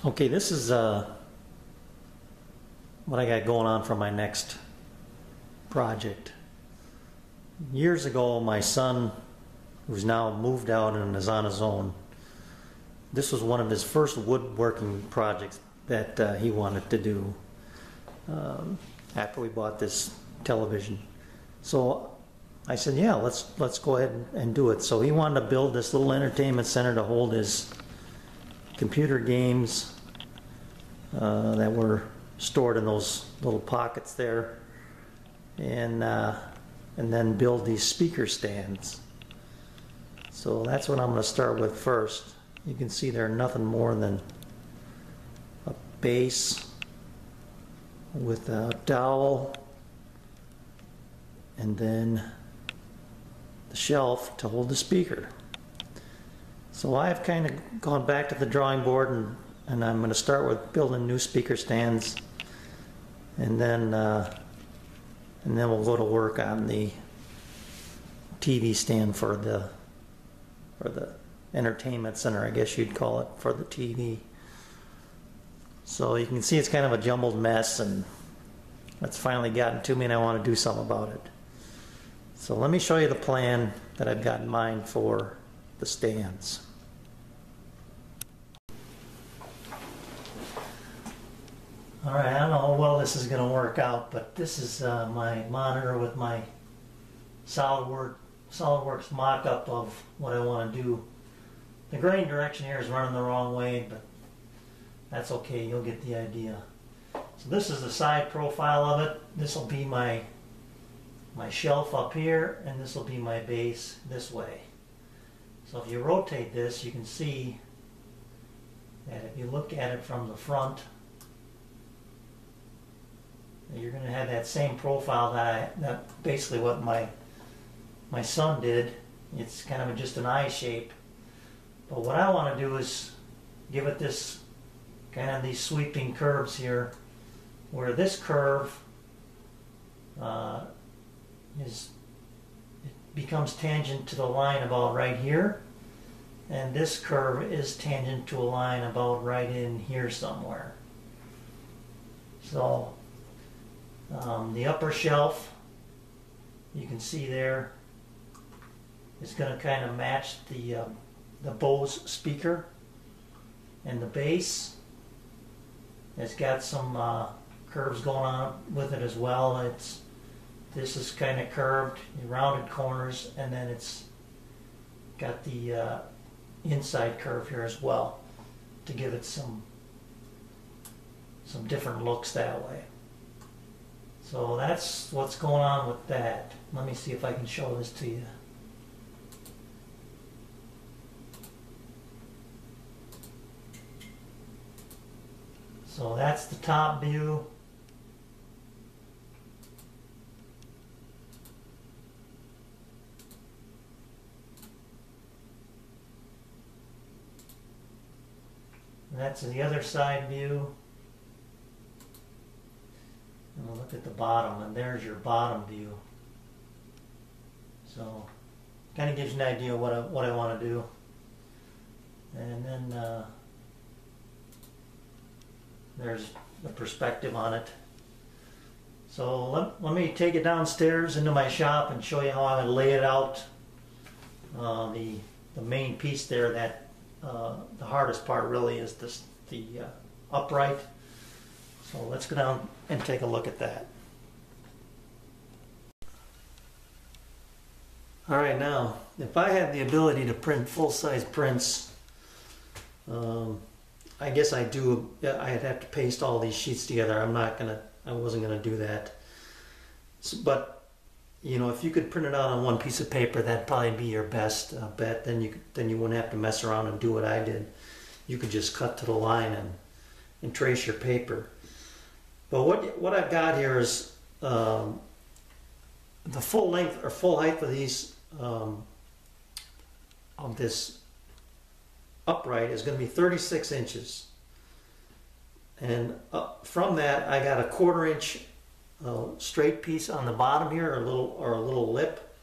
Okay, this is what I got going on for my next project. Years ago, my son, who's now moved out and is on his own, this was one of his first woodworking projects that he wanted to do after we bought this television. So I said, yeah, let's go ahead and do it. So he wanted to build this little entertainment center to hold his computer games that were stored in those little pockets there, and then build these speaker stands. So that's what I'm going to start with first. You can see they're nothing more than a base with a dowel and then the shelf to hold the speaker. So I've kind of gone back to the drawing board, and I'm going to start with building new speaker stands, and then we'll go to work on the TV stand for the entertainment center, I guess you'd call it, for the TV. So you can see it's kind of a jumbled mess, and it's finally gotten to me and I want to do something about it. So let me show you the plan that I've got in mind for the stands. Alright, I don't know how well this is going to work out, but this is my monitor with my SolidWorks mock-up of what I want to do. The grain direction here is running the wrong way, but that's okay, you'll get the idea. So this is the side profile of it. This will be my shelf up here, and this will be my base this way. So if you rotate this, you can see that if you look at it from the front, you're going to have that same profile that basically what my son did. It's kind of just an eye shape. But what I want to do is give it this kind of these sweeping curves here, where this curve becomes tangent to the line about right here, and this curve is tangent to a line about right in here somewhere. So the upper shelf, you can see there, is going to kind of match the Bose speaker, and the base has got some curves going on with it as well. This is kind of curved, rounded corners, and then it's got the inside curve here as well to give it some different looks that way. So that's what's going on with that. Let me see if I can show this to you. So that's the top view. And that's the other side view. And we'll look at the bottom, and there's your bottom view. So kind of gives you an idea of what I want to do. And then there's the perspective on it. So let me take it downstairs into my shop and show you how I'm going to lay it out. The main piece there, that the hardest part really is the upright. So let's go down and take a look at that. Alright, now if I had the ability to print full-size prints, I guess I'd have to paste all these sheets together. I wasn't gonna do that. So, but you know, if you could print it out on one piece of paper, that'd probably be your best bet. Then you wouldn't have to mess around and do what I did. You could just cut to the line and trace your paper. But what I've got here is the full length or full height of these of this upright is going to be 36 inches, and from that I got a 1/4 inch straight piece on the bottom here, or a little lip.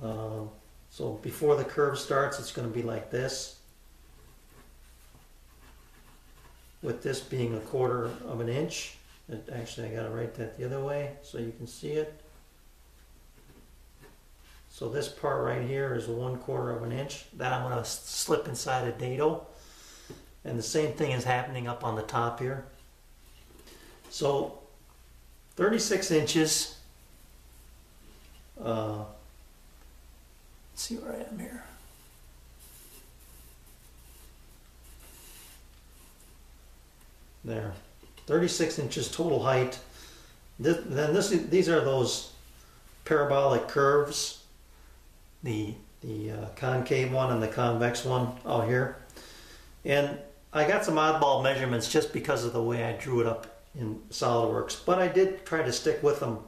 So before the curve starts, it's going to be like this. with this being 1/4 of an inch. Actually, I gotta write that the other way so you can see it. So this part right here is 1/4 of an inch. That I'm gonna slip inside a dado. And the same thing is happening up on the top here. So 36 inches. Let's see where I am here. There. 36 inches total height. These are those parabolic curves. The concave one and the convex one out here. And I got some oddball measurements just because of the way I drew it up in SolidWorks, but I did try to stick with them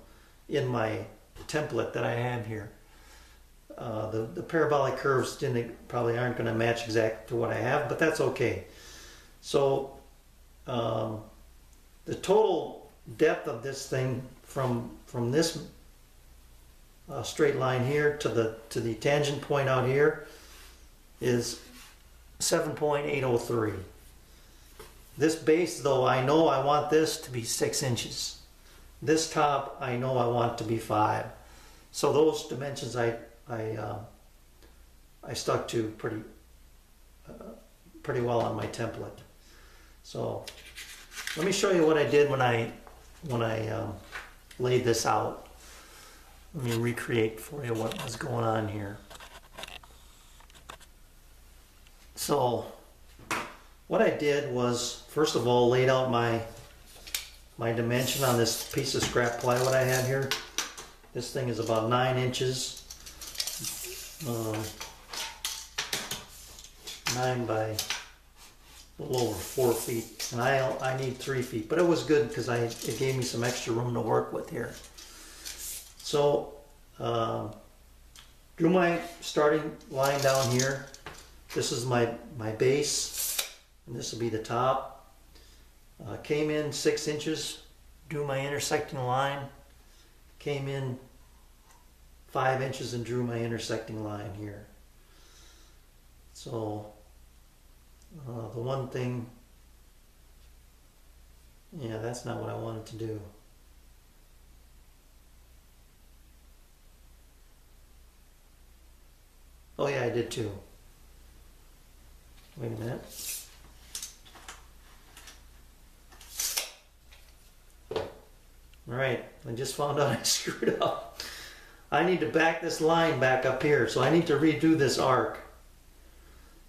in my template that I have here. The parabolic curves probably aren't going to match exactly to what I have, but that's okay. So the total depth of this thing from this straight line here to the tangent point out here is 7.803. This base, though, I know I want this to be 6 inches. This top, I know I want to be 5. So those dimensions I stuck to pretty well on my template. So let me show you what I did when I laid this out. Let me recreate for you what was going on here. So what I did was, first of all, laid out my dimension on this piece of scrap plywood I had here. This thing is about 9 inches. 9 by a little over 4 feet. And I need 3 feet, but it was good because it gave me some extra room to work with here. So drew my starting line down here. This is my base, and this will be the top. Came in 6 inches, drew my intersecting line. Came in 5 inches and drew my intersecting line here. So the one thing, yeah, that's not what I wanted to do. Oh yeah, I did too. Wait a minute. Alright, I just found out I screwed up. I need to back this line back up here, so I need to redo this arc.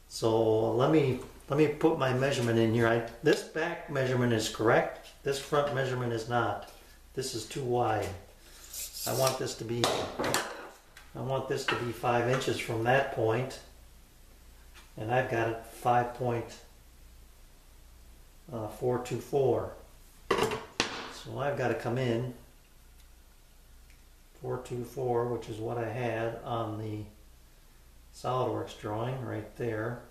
So let me put my measurement in here. This back measurement is correct. This front measurement is not. This is too wide. I want this to be 5 inches from that point, and I've got it 5.424. So I've got to come in 424, which is what I had on the SolidWorks drawing right there.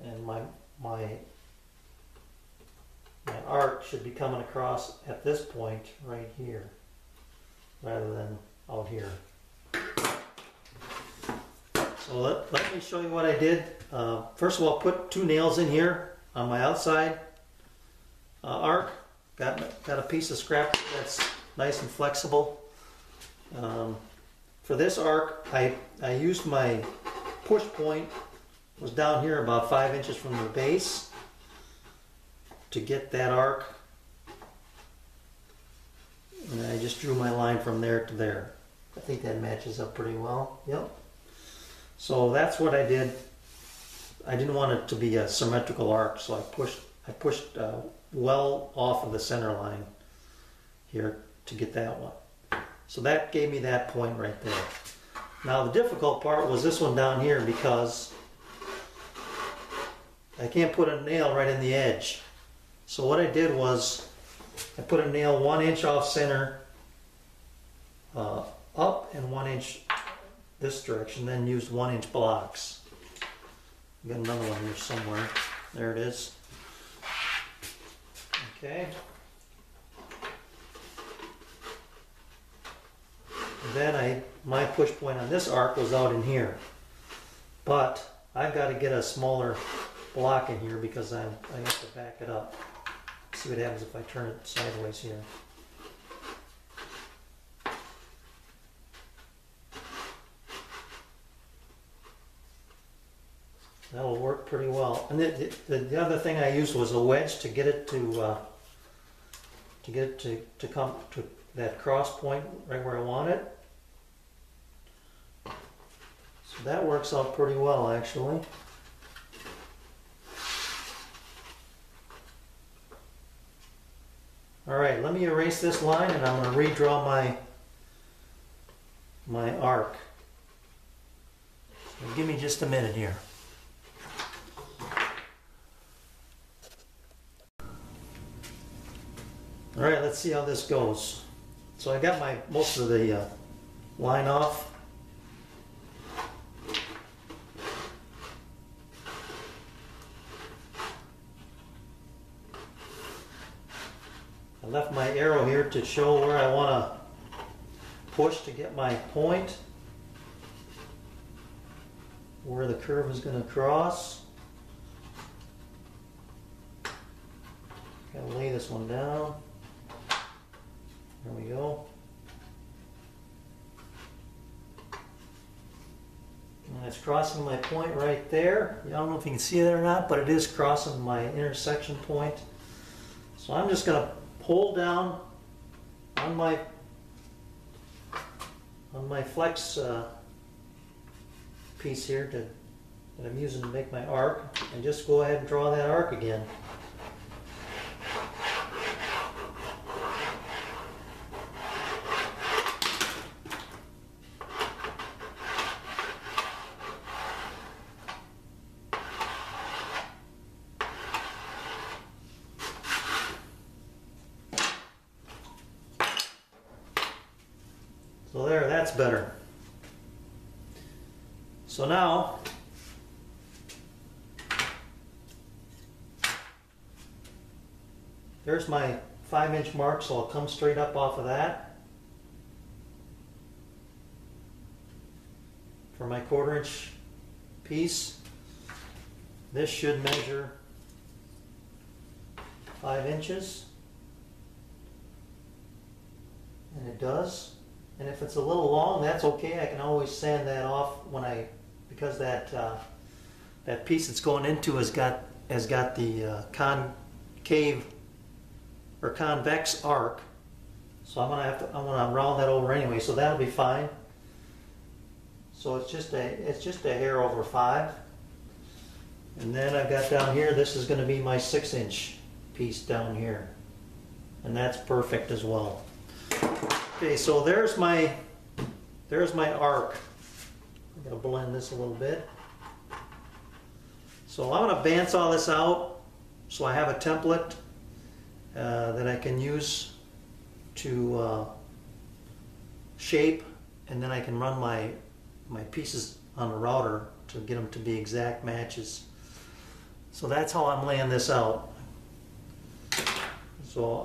And my arc should be coming across at this point right here, rather than out here. So let me show you what I did. First of all, put 2 nails in here on my outside arc. Got a piece of scrap that's nice and flexible. For this arc, I used my push point, was down here about 5 inches from the base, to get that arc. And I just drew my line from there to there. I think that matches up pretty well. Yep. So that's what I did. I didn't want it to be a symmetrical arc, so I pushed well off of the center line here to get that one. So that gave me that point right there. Now the difficult part was this one down here, because I can't put a nail right in the edge. So what I did was I put a nail 1 inch off center up and 1 inch this direction, then used 1 inch blocks. Got another one here somewhere. There it is. Okay. And then my push point on this arc was out in here. But I've got to get a smaller blocking here because I have to back it up. See what happens if I turn it sideways here. That'll work pretty well. And the other thing I used was a wedge to get it to come to that cross point right where I want it. So that works out pretty well, actually. All right, let me erase this line and I'm going to redraw my arc. So give me just a minute here. All right, let's see how this goes. So I got most of the line off. I left my arrow here to show where I want to push to get my point, where the curve is going to cross. Got to lay this one down. There we go. And it's crossing my point right there. I don't know if you can see it or not, but it is crossing my intersection point. So I'm just going to pull down on my flex piece here that I'm using to make my arc, and just go ahead and draw that arc again. So there, that's better. So now, there's my 5-inch mark, so I'll come straight up off of that for my 1/4-inch piece. This should measure 5 inches, and it does. And if it's a little long, that's okay. I can always sand that off because that piece that's going into has got the concave or convex arc. So I'm gonna round that over anyway. So that'll be fine. So it's just a hair over 5. And then I've got down here. This is going to be my 6-inch piece down here, and that's perfect as well. Okay, so there's my arc. I'm going to blend this a little bit. So I'm going to bandsaw this out so I have a template that I can use to shape, and then I can run my pieces on the router to get them to be exact matches. So that's how I'm laying this out. So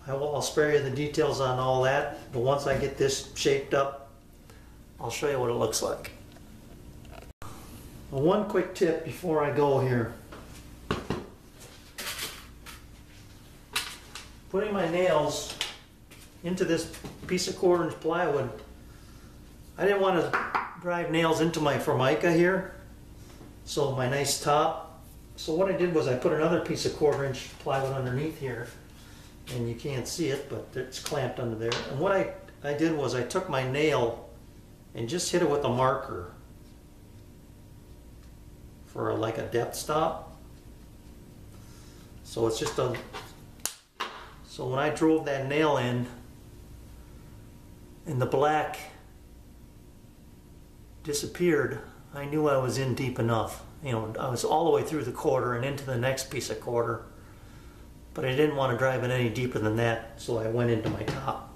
I'll spare you the details on all that, but once I get this shaped up, I'll show you what it looks like. Well, one quick tip before I go here. Putting my nails into this piece of 1/4-inch plywood, I didn't want to drive nails into my Formica here, so my nice top. So what I did was I put another piece of 1/4-inch plywood underneath here, and you can't see it, but it's clamped under there. And what I did was I took my nail and just hit it with a marker for like a depth stop. So it's just so when I drove that nail in and the black disappeared, I knew I was in deep enough. You know, I was all the way through the 1/4 and into the next piece of 1/4, but I didn't want to drive it any deeper than that, so I went into my top.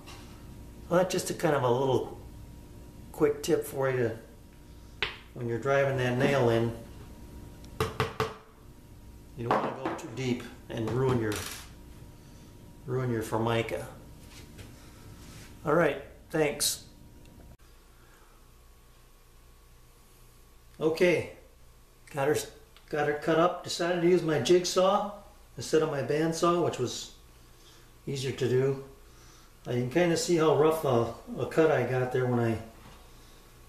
Well, that's just a kind of a little quick tip for you when you're driving that nail in. You don't want to go too deep and ruin your Formica. All right, thanks. Okay, got got it cut up, decided to use my jigsaw instead of my bandsaw, which was easier to do. You can kind of see how rough a cut I got there when I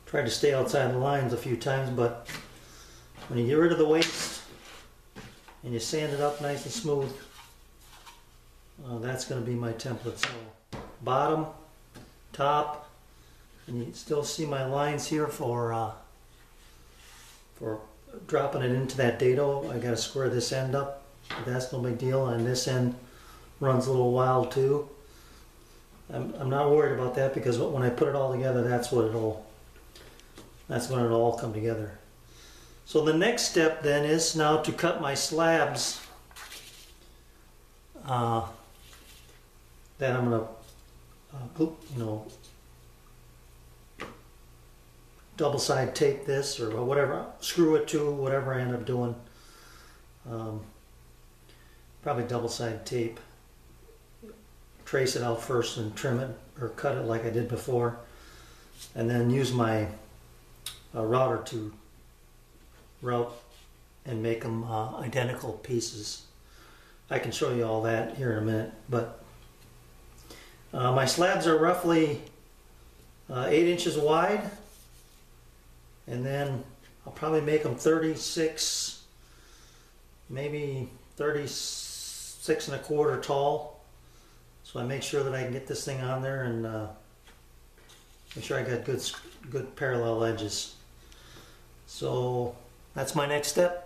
tried to stay outside the lines a few times, but when you get rid of the waste and you sand it up nice and smooth, that's going to be my template. So bottom, top, and you can still see my lines here for dropping it into that dado. I got to square this end up, but that's no big deal, and this end runs a little wild too. I'm not worried about that because when I put it all together, that's when it'll all come together. So the next step then is now to cut my slabs that I'm going to double side tape this or whatever, screw it to whatever I end up doing. Probably double side tape. Trace it out first and trim it or cut it like I did before, and then use my router to route and make them identical pieces. I can show you all that here in a minute, but my slabs are roughly 8 inches wide, and then I'll probably make them 36, maybe 36 and a quarter tall. So I make sure that I can get this thing on there and make sure I got good parallel edges. So that's my next step.